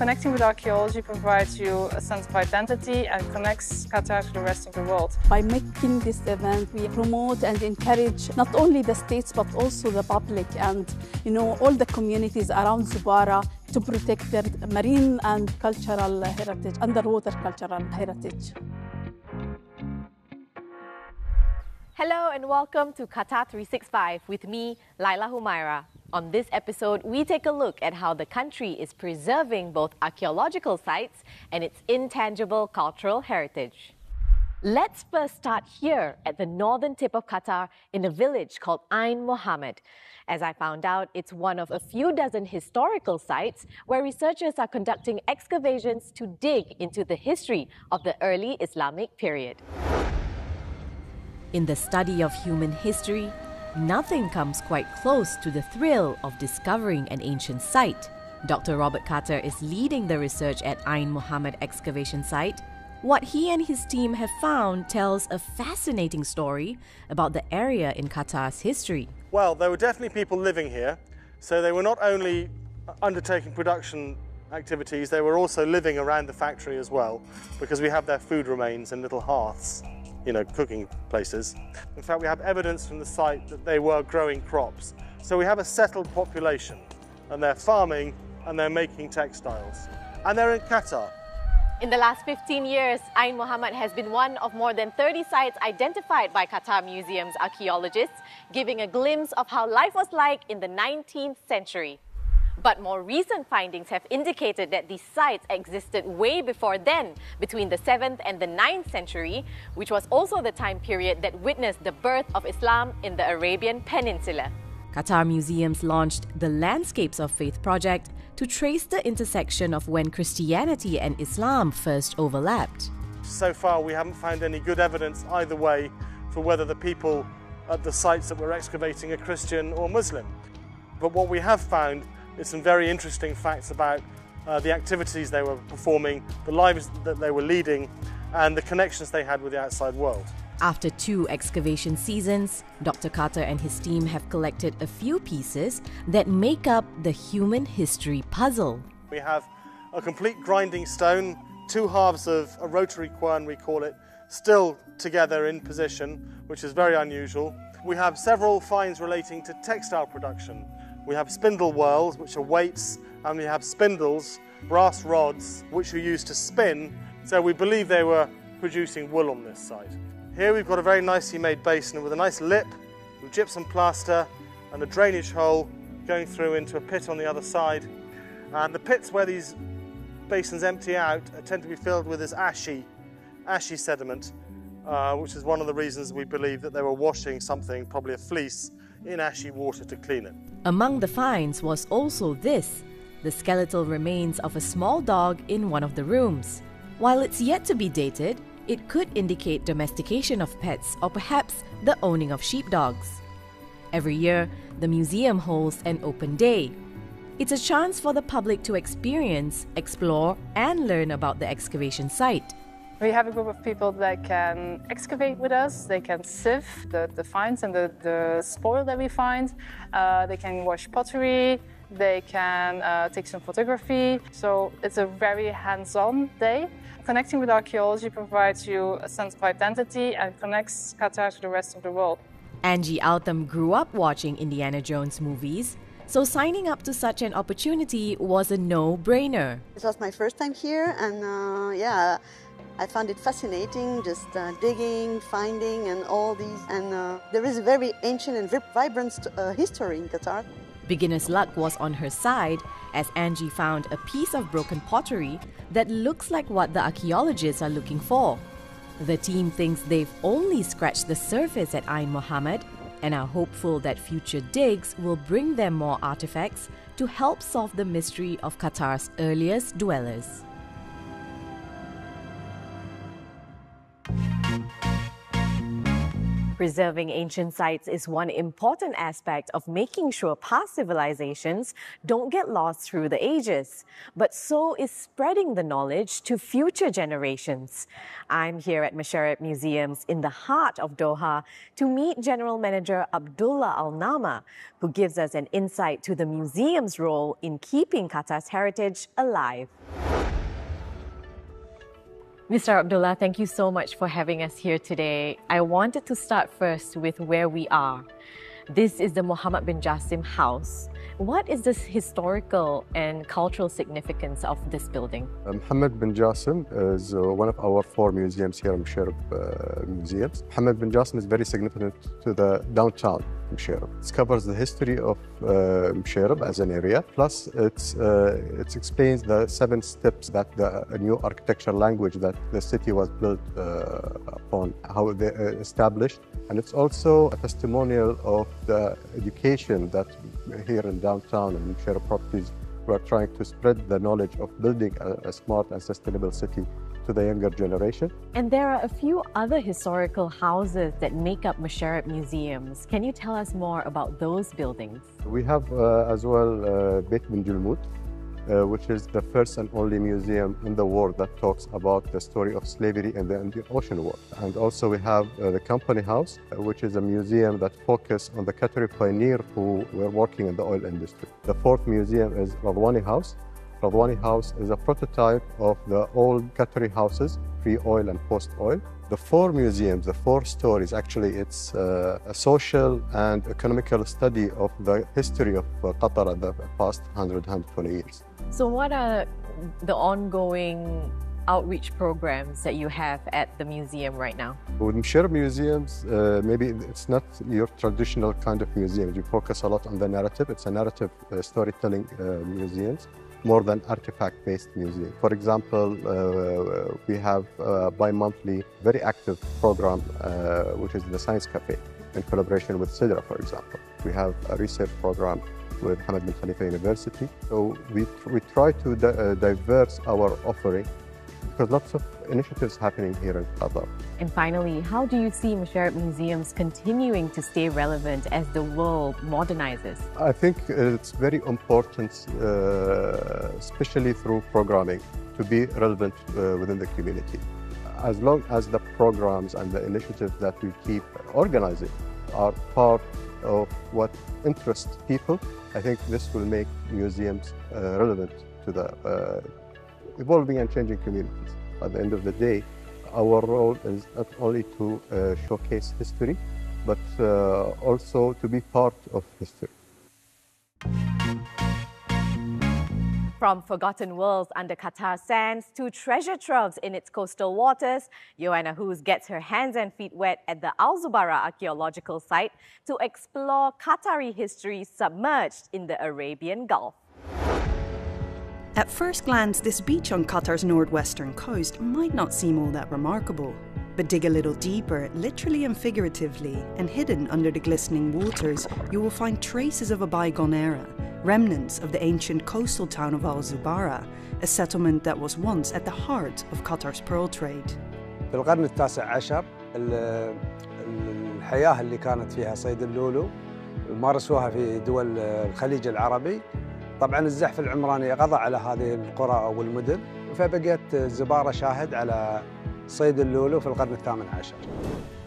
Connecting with archaeology provides you a sense of identity and connects Qatar to the rest of the world. By making this event, we promote and encourage not only the states but also the public and all the communities around Zubarah to protect their marine and cultural heritage, underwater cultural heritage. Hello and welcome to Qatar 365 with me, Laila Humaira. On this episode, we take a look at how the country is preserving both archaeological sites and its intangible cultural heritage. Let's first start here at the northern tip of Qatar in a village called Ain Mohammed. As I found out, it's one of a few dozen historical sites where researchers are conducting excavations to dig into the history of the early Islamic period. In the study of human history, nothing comes quite close to the thrill of discovering an ancient site. Dr. Robert Katar is leading the research at Ain Mohammed excavation site. What he and his team have found tells a fascinating story about the area in Qatar's history. Well, there were definitely people living here, so they were not only undertaking production activities, they were also living around the factory as well, because we have their food remains in little hearths, cooking places. In fact, we have evidence from the site that they were growing crops. So we have a settled population, and they're farming and they're making textiles. And they're in Qatar. In the last 15 years, Ain Mohammed has been one of more than 30 sites identified by Qatar Museum's archaeologists, giving a glimpse of how life was like in the 19th century. But more recent findings have indicated that these sites existed way before then, between the 7th and the 9th century, which was also the time period that witnessed the birth of Islam in the Arabian Peninsula. Qatar Museums launched the Landscapes of Faith project to trace the intersection of when Christianity and Islam first overlapped. So far, we haven't found any good evidence either way for whether the people at the sites that we're excavating are Christian or Muslim. But what we have found is some very interesting facts about the activities they were performing, the lives that they were leading, and the connections they had with the outside world. After 2 excavation seasons, Dr. Katar and his team have collected a few pieces that make up the human history puzzle. We have a complete grinding stone, 2 halves of a rotary quern, we call it, still together in position, which is very unusual. We have several finds relating to textile production. We have spindle whorls, which are weights, and we have spindles, brass rods, which are used to spin. So we believe they were producing wool on this site. Here we've got a very nicely made basin with a nice lip, with gypsum plaster, and a drainage hole going through into a pit on the other side. And the pits where these basins empty out tend to be filled with this ashy sediment, which is one of the reasons we believe that they were washing something, probably a fleece, in ashy water to clean it. Among the finds was also this, the skeletal remains of a small dog in one of the rooms. While it's yet to be dated, it could indicate domestication of pets or perhaps the owning of sheepdogs. Every year, the museum holds an open day. It's a chance for the public to experience, explore, and learn about the excavation site. We have a group of people that can excavate with us, they can sieve the finds and the spoil that we find, they can wash pottery, they can take some photography. So it's a very hands-on day. Connecting with archaeology provides you a sense of identity and connects Qatar to the rest of the world. Angie Altham grew up watching Indiana Jones movies, so signing up to such an opportunity was a no-brainer. It was my first time here, and I found it fascinating, just digging, finding, and all these. And there is a very ancient and vibrant history in Qatar. Beginner's luck was on her side as Angie found a piece of broken pottery that looks like what the archaeologists are looking for. The team thinks they've only scratched the surface at Ain Mohammed and are hopeful that future digs will bring them more artifacts to help solve the mystery of Qatar's earliest dwellers. Preserving ancient sites is one important aspect of making sure past civilizations don't get lost through the ages, but so is spreading the knowledge to future generations. I'm here at Musharraf Museums in the heart of Doha to meet General Manager Abdullah Al-Nama, who gives us an insight to the museum's role in keeping Qatar's heritage alive. Mr. Abdullah, thank you so much for having us here today. I wanted to start first with where we are. This is the Mohammed bin Jasim House. What is the historical and cultural significance of this building? Mohammed bin Jasim is one of our 4 museums here in Musharraf Museums. Mohammed bin Jasim is very significant to the downtown Musharraf. It covers the history of Musharraf as an area, plus it explains the 7 steps that a new architectural language that the city was built upon, how they established. And it's also a testimonial of the education that here in downtown and Musharraf properties, we are trying to spread the knowledge of building a smart and sustainable city to the younger generation. And there are a few other historical houses that make up Musharraf Museums. Can you tell us more about those buildings? We have as well Beit bin Julmut, which is the first and only museum in the world that talks about the story of slavery in the Indian Ocean War. And also we have the Company House, which is a museum that focuses on the Qatari pioneers who were working in the oil industry. The 4th museum is Radwani House. Radwani House is a prototype of the old Qatari houses, pre-oil and post-oil. The 4 museums, the 4 stories, actually it's a social and economical study of the history of Qatar in the past 120 years. So what are the ongoing outreach programs that you have at the museum right now? With Musharraf Museums, maybe it's not your traditional kind of museum. You focus a lot on the narrative. It's a narrative storytelling museums, more than artifact-based museum. For example, we have a bi-monthly, very active program, which is the Science Cafe, in collaboration with Sidra, for example. We have a research program with Hamad bin Khalifa University. So we try to diverse our offering, because lots of initiatives happening here in Qatar. And finally, how do you see Musharraf Museums continuing to stay relevant as the world modernizes? I think it's very important, especially through programming, to be relevant within the community. As long as the programs and the initiatives that we keep organizing are part of what interests people, I think this will make museums relevant to the evolving and changing communities. At the end of the day, our role is not only to showcase history, but also to be part of history. From forgotten worlds under Qatar sands to treasure troves in its coastal waters, Joanna Hoos gets her hands and feet wet at the Al Zubarah archaeological site to explore Qatari history submerged in the Arabian Gulf. At first glance, this beach on Qatar's northwestern coast might not seem all that remarkable. But dig a little deeper, literally and figuratively, and hidden under the glistening waters, you will find traces of a bygone era, remnants of the ancient coastal town of Al Zubarah, a settlement that was once at the heart of Qatar's pearl trade. في القرن التاسع عشر الحياة اللي كانت فيها صيد اللولو مارسوها في دول الخليج العربي. طبعاً الزحف العمراني قضى على هذه القرى أو المدن، فبقيت زبارة شاهد على صيد اللولو في القرن الثامن عشر.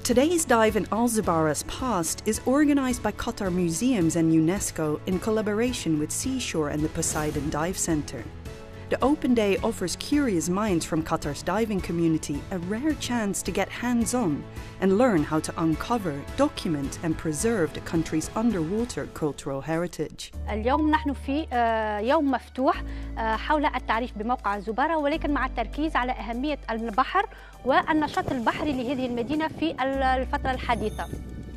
Today's dive in Al Zubarah's past is organized by Qatar Museums and UNESCO in collaboration with Seashore and the Poseidon Dive Center. The open day offers curious minds from Qatar's diving community a rare chance to get hands-on and learn how to uncover, document and preserve the country's underwater cultural heritage. اليوم نحن في يوم مفتوح حول التعريف بموقع زبارة، ولكن مع التركيز على أهمية البحر والنشاط البحري لهذه المدينة في الفترة الحديثة.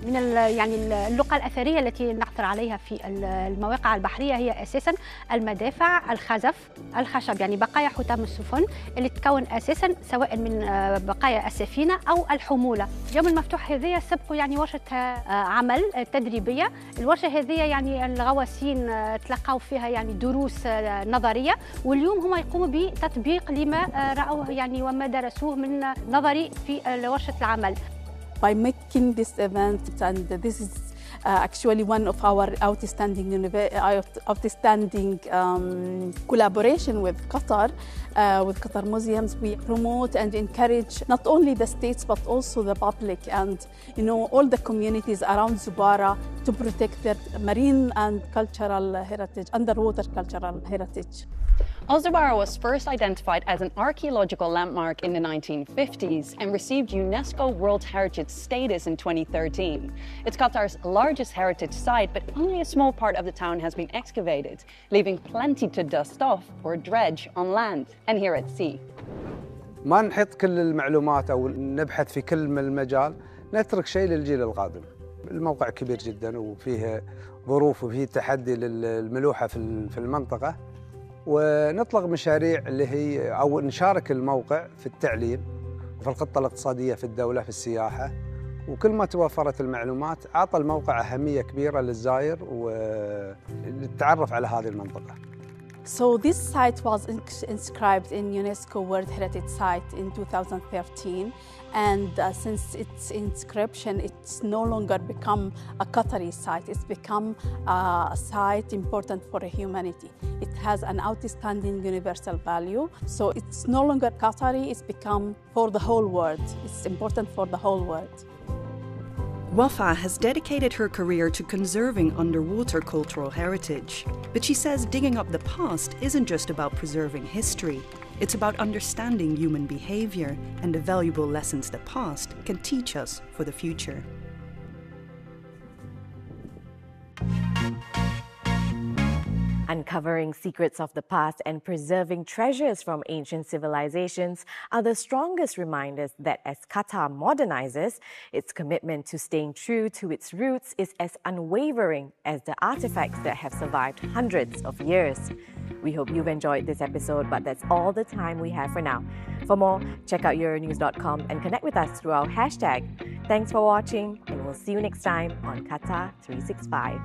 من يعني اللقى الأثرية التي نعثر عليها في المواقع البحرية هي أساساً المدافع، الخزف، الخشب، يعني بقايا حطام السفن اللي تتكون أساساً سواء من بقايا السفينة أو الحمولة. اليوم المفتوح هذه سبق يعني ورشة عمل تدريبية. الورشة هذه يعني الغواصين تلقوا فيها يعني دروس نظرية، واليوم هم يقوموا بتطبيق لما رأوه يعني وما درسوه من نظري في ورشة العمل. by making this event, and this is actually one of our outstanding collaboration with Qatar Museums. We promote and encourage not only the states but also the public and all the communities around Zubarah to protect their marine and cultural heritage, underwater cultural heritage. Zubarah was first identified as an archaeological landmark in the 1950s and received UNESCO World Heritage status in 2013. It's Qatar's largest heritage site, but only a small part of the town has been excavated, leaving plenty to dust off or dredge on land and here at sea. ما نحط كل المعلومات أو نبحث في كل المجال، نترك شيء للجيل القادم. الموقع كبير جدا وفيه ظروف وفيه تحدي للملوحة في المنطقة، ونطلق مشاريع اللي هي أو نشارك الموقع في التعليم وفي الخطة الاقتصادية في الدولة في السياحة، وكل ما توفرت المعلومات أعطى الموقع أهمية كبيرة للزائر وللتعرف على هذه المنطقة. So this site was inscribed in UNESCO World Heritage Site in 2013, and since its inscription, it's no longer become a Qatari site. It's become a site important for humanity. It has an outstanding universal value, so it's no longer Qatari. It's become for the whole world. It's important for the whole world. Wafa has dedicated her career to conserving underwater cultural heritage. But she says digging up the past isn't just about preserving history. It's about understanding human behavior and the valuable lessons the past can teach us for the future. Uncovering secrets of the past and preserving treasures from ancient civilizations are the strongest reminders that as Qatar modernizes, its commitment to staying true to its roots is as unwavering as the artifacts that have survived hundreds of years. We hope you've enjoyed this episode, but that's all the time we have for now. For more, check out Euronews.com and connect with us through our hashtag. Thanks for watching, and we'll see you next time on Qatar 365.